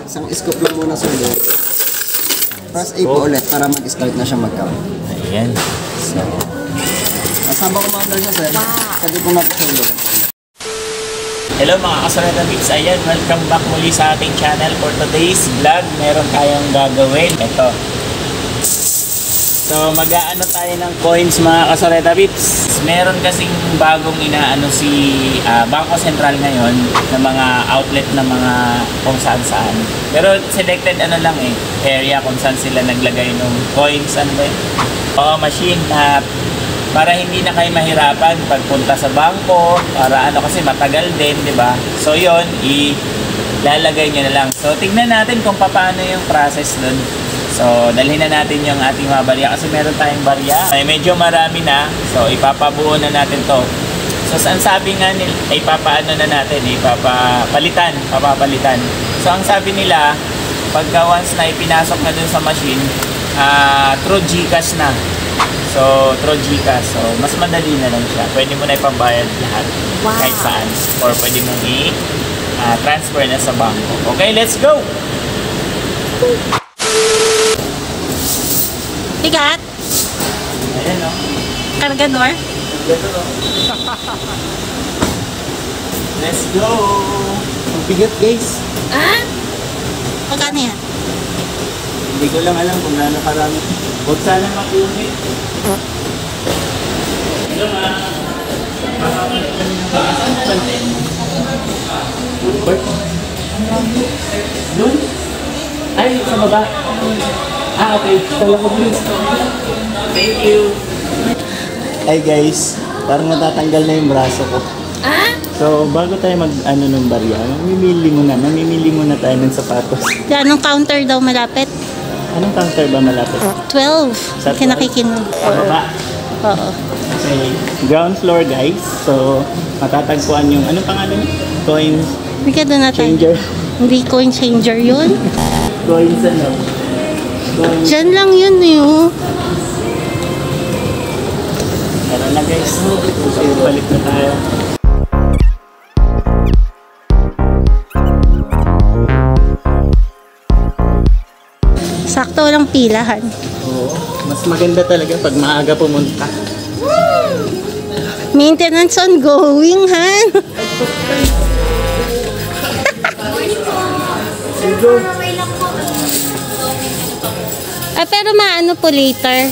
Isang scoop lang muna sir. Press A po ulit para mag-start na siya mag-count. Ayan. So, habang kumandar siya sir, pwede po natin siya ulit. Hello mga kasalita Vips, ayan, welcome back muli sa ating channel. For today's vlog, meron tayong gagawin. Ito. So, mag-aano tayo ng coins mga kasalita Vips. Meron kasing bagong inaano si Bangko Sentral ngayon na mga outlet na mga kung saan-saan. Pero selected ano lang area kung saan sila naglagay ng coins, ano ba yun? Oo, machine na para hindi na kayo mahirapan pagpunta sa bangko, para ano kasi matagal din, di ba? So yun, ilalagay nyo na lang. So tignan natin kung paano yung process dun. So dalhin na natin yung ating mga barya kasi meron tayong barya. Ay medyo marami na. So ipapabuo na natin to. So ang sabi nga nila, ipapaano na natin, papapalitan. So ang sabi nila, pagka once na ipinasok na dun sa machine, through GCash na. So, through GCash. So, mas madali na lang siya. Pwede mo na ipambayad lahat. Wow. Kahit saan. Or pwede mo i-transfer na sa bangko. Okay, let's go! Bigat? Ayan, no? Kargador? Let's go! Bigat guys. Magkano yan? Hindi ko lang alam kung gaano karami. Huwag sana makunit. Hello, doon? Ay, sa baba. Okay. Kala ko please. Thank you. Ay guys, parang natatanggal na yung braso ko. So, bago tayo mag-ano ng barya, mamimili muna tayo ng sapatos. Anong counter daw malapit? Anong counter ba malapit? 12. Sa Kasi nakikinig. Sa baba. Oo. Okay, ground floor guys. So, matatagpuan yung, anong pangalan niyo? Coins Bigyan doon natin. changer. Hindi coin changer yun. Coins ano? Coins. Diyan lang yun yun. Tara na guys. So, balik na tayo. Sakto lang pilahan. Oo. Mas maganda talaga pag maaga pumunta. Maintenance ongoing, ha? Pero maano po later?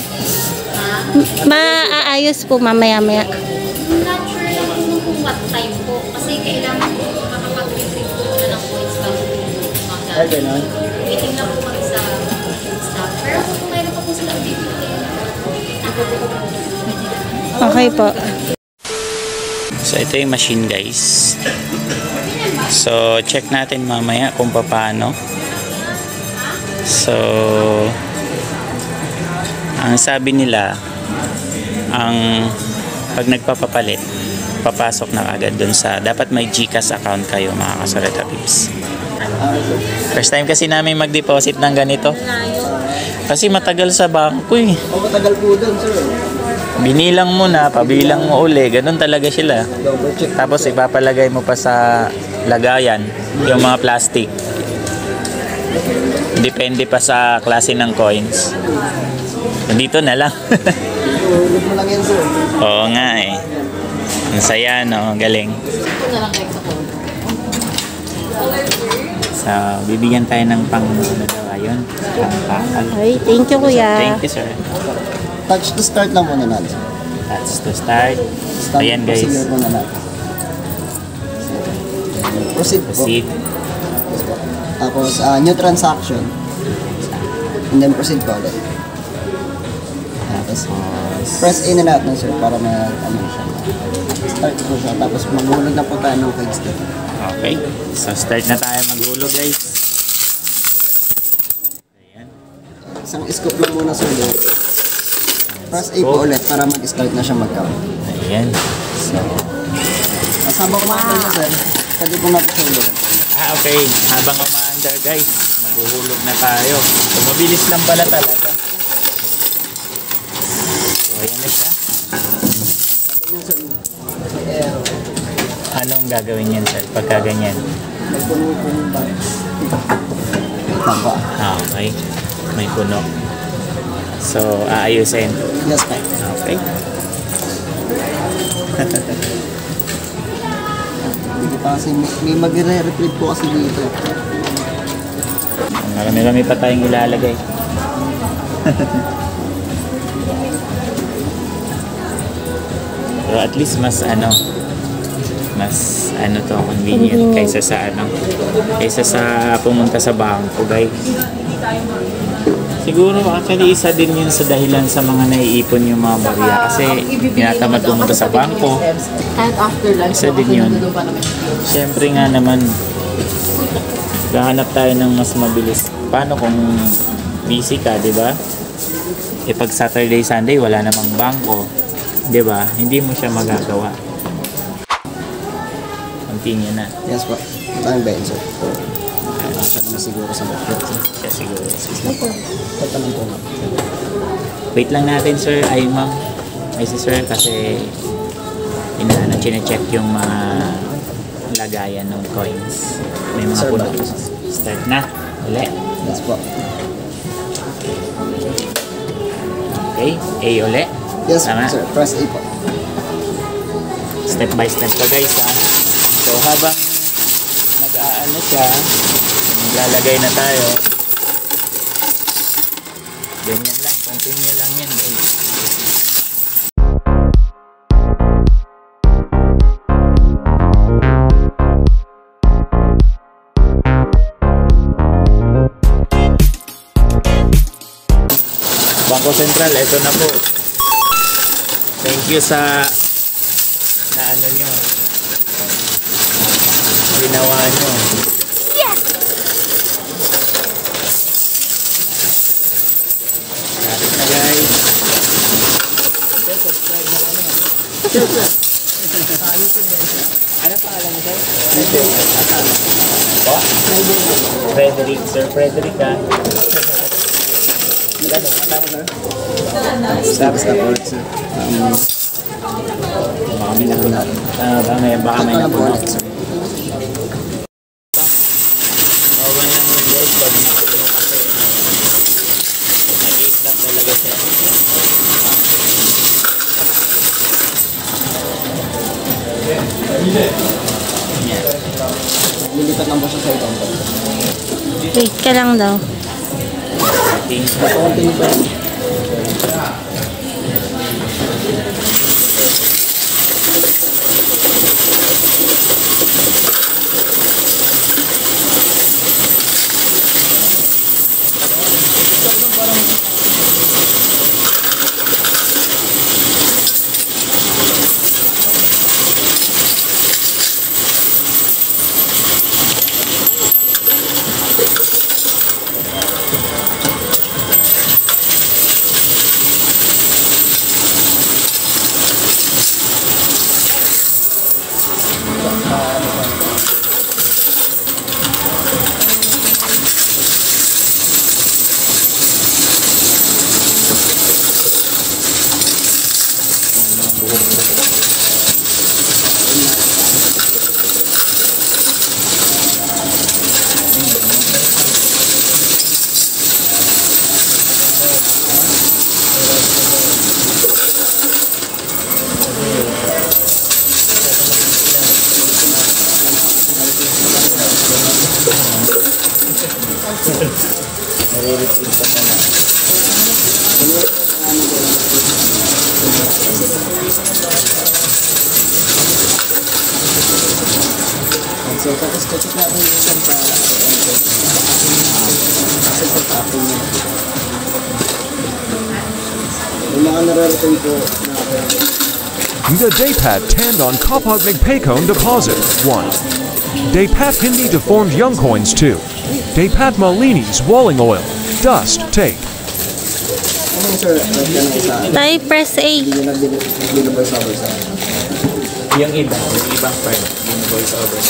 Maaayos po mamaya-maya. Not sure lang kung what time po. Kasi kailangan po makapag-retrieve po na ng points bago po Ay, gano'n. waiting na po kami sa staff. Pero kung mayroon pa po sila dito, Okay po. So, ito yung machine guys. So, check natin mamaya kung paano. So, ang sabi nila, pag nagpapapalit, papasok na agad dun sa, dapat may GCash account kayo mga kasalita Vips. First time kasi namin mag-deposit ng ganito. Kasi matagal sa bangko Oo, matagal po doon sir. Binilang mo na, pabilang mo uli, ganun talaga sila. Double check. Tapos ipapalagay mo pa sa lagayan, yung mga plastic. Depende pa sa klase ng coins. Dito na lang. Ulit mo lang yan sir. Oo nga Ang saya, no? Galing. So, bibigyan tayo ng ayun. Ay, thank you kuya. Thank you, sir. Touch to start lang muna natin. That's to start. Start Ayan, guys. procedure muna natin. Proceed po. Proceed. Tapos, new transaction. And then proceed po ulit. Tapos, press A na natin sir para siya. Start po siya. Tapos maghulog na po tayo ng coins dito. Okay. So, start na tayo maghulog, guys. Ayan. Isang scoop lang muna sir. Press A po ulit para mag-start na siya mag-count. Ayan. So, habang kumandar siya sir, pwede po natin siya ulit. Okay. Habang umaandar, guys, maghuhulog na tayo. So, mabilis lang pala talaga. So, ayan na siya. Anong gagawin yan, sir? Pagka ganyan? Nagpuno po yung box. Tama. Okay. May puno. So, aayusin. Yes, po. Okay. Hindi pa kasi may magre-replate po kasi dito. Marami-rami pa tayong ilalagay. Pero at least mas to convenient kaysa sa pumunta sa bangko, guys. Siguro actually isa din yun sa dahilan sa mga naiipon yung mga barya kasi tinatamad pumunta sa bangko. Kahit after lunch, Isa din yun. Siyempre nga naman, gahanap tayo ng mas mabilis. Paano kung busy ka, di ba? E pag Saturday, Sunday, wala namang bangko. Di ba? Hindi mo siya magagawa. Continue na. Yes, po. Tama ba yun, sir? Siya naman siguro sa bakit. Siya siguro. Tatanong po nga. Wait lang natin, sir. Ay, ma'am. Ay, si sir, kasi chine-check yung mga lagayan ng coins. May mga Sir, puno. bakit? Start na. Uli. Yes, po. Okay. A uli. Yes, Tama. sir. Press A po. Step by step to, guys, ha. So, habang nag-aano siya, maglalagay na tayo. Ganyan lang. Continue lang yan, guys. Bangko Sentral, ito na po. Thank you sa naano nyo. Ginawa nyo. Yes! Kapit na, guys. Subscribe na kami. Ano pa alam mo tayo? Frederick. Sir Frederick, ha? Stop po, sir. Baka may napuno. Baka may napuno. Bawa lang yung guys pag napuno kasi nag-i-stop talaga siya. Lilipat lang po siya sa ibang po. Wait ka lang daw. Continue po. Nare-retrieve pa na. So, tapos check natin yung isang para kasi sa tapping niya. Yung mga nare-return po na The Daypat Tandon Kapag Nagpaycon Deposit 1. Daypat Hindi Deformed Young Coins 2. Daypat Malini's Walling Oil. Dust Take. ano yung sir, like yan ang isa, Tayo press A. hindi nyo nag-voice over sa Yung ibang part, yung voice over.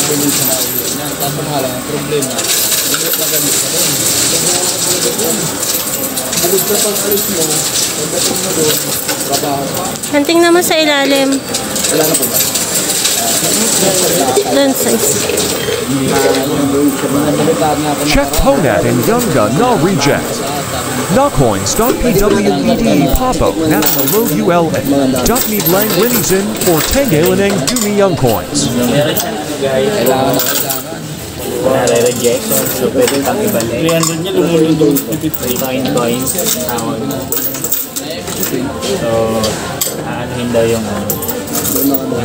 ganun sa nauwi na. Kaso nga lang, ang problema, ganun na ganun sa doon. Bukod sa pag-alis mo, pagdating mo doon, trabaho pa. Hanting naman sa ilalim. Wala na po ba? Doon sa Check Ponat and Yunga Null Reject. Nacoins.pwed Popo National ULA. Need Lang Linizin for Tengalining Dumi Young Coins. So, meron siya guys. Kailangan. Nare-reject. So, pwede pang ibalik. 300 niya lumulundong. 3 coins. Tawag. So, aanuhin daw yung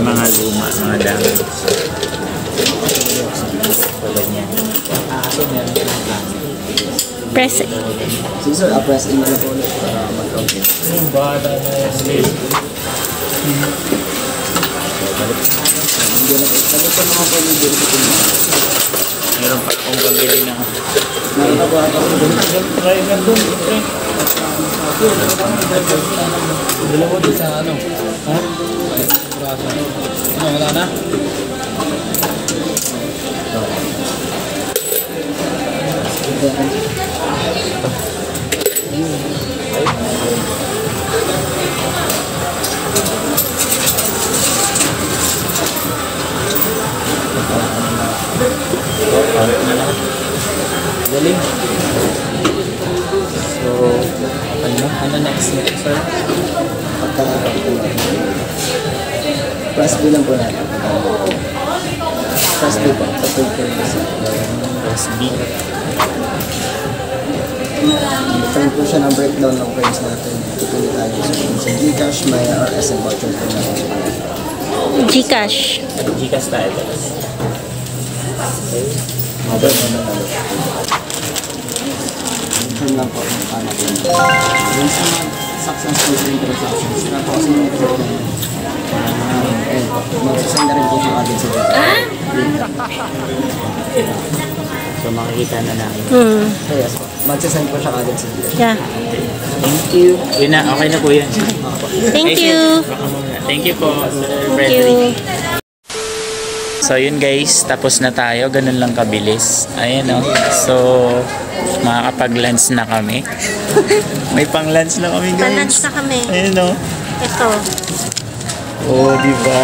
mga luma, mga damage. Tulad niya. Kasi meron siya ng gamit. press A. Sige sir, press A na po ulit para mag-out. Yung bata na yung slave. Hindi na po. Sabi ko naman po yung dito po. Meron pa akong pambili na. Meron na po ako. Try na doon. Dalawa doon sa ano? Ha? Ano, wala na? Galing. So, ano next sir? Press B lang po natin. Press B po. Press B. Different po siya ng breakdown ng coins natin. Tutuloy tayo sa Gcash, Maya, or SM voucher po natin. Gcash. Gcash tayo. Okay. Mabay mo na talo. Confirm lang po ang panak po. Yung sa mga successful transactions, sila po kasi yung magsasend na rin po siya agad sa dito. So, makikita na namin. So yes po, magsasend po siya agad sa dito. Yeah. Thank you. Yun na, okay na po yan. Thank you. Thank you po, Sir Thank Frederick. you. So yun guys, tapos na tayo. Ganun lang kabilis. Ayan o. So, makakapag-lunch na kami. May pang-lunch na kami guys. Balance na kami. Ayan o. Ito. Oh, diba?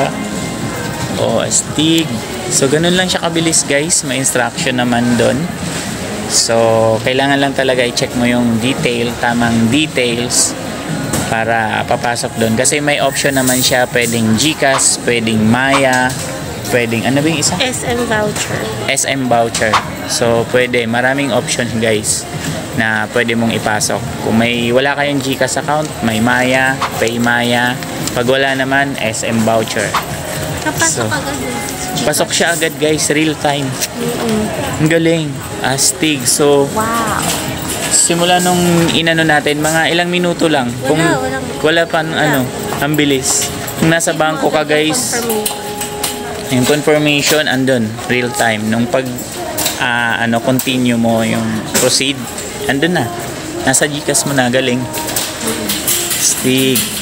Oh, astig. So, ganun lang siya kabilis guys. May instruction naman doon. So, kailangan lang talaga i-check mo yung detail, tamang details para papasok doon. Kasi may option naman siya. Pwedeng Gcash, pwedeng Maya, pwedeng, ano ba yung isa? SM voucher. SM voucher. So, pwede. Maraming option guys na pwede mong ipasok. Kung wala kayong Gcash account, may Maya, Pay Maya. Pag wala naman, SM voucher. Kapasok So, agad. Pasok siya agad guys, real time. Ang galing. Astig. So, Wow. simula nung inano natin, mga ilang minuto lang. Kung wala pa, ano, ang bilis. Kung nasa bangko ka guys, yung confirmation andun, real time. Nung pag continue mo yung proceed, andun na. Nasa Gcash mo na, galing. Astig.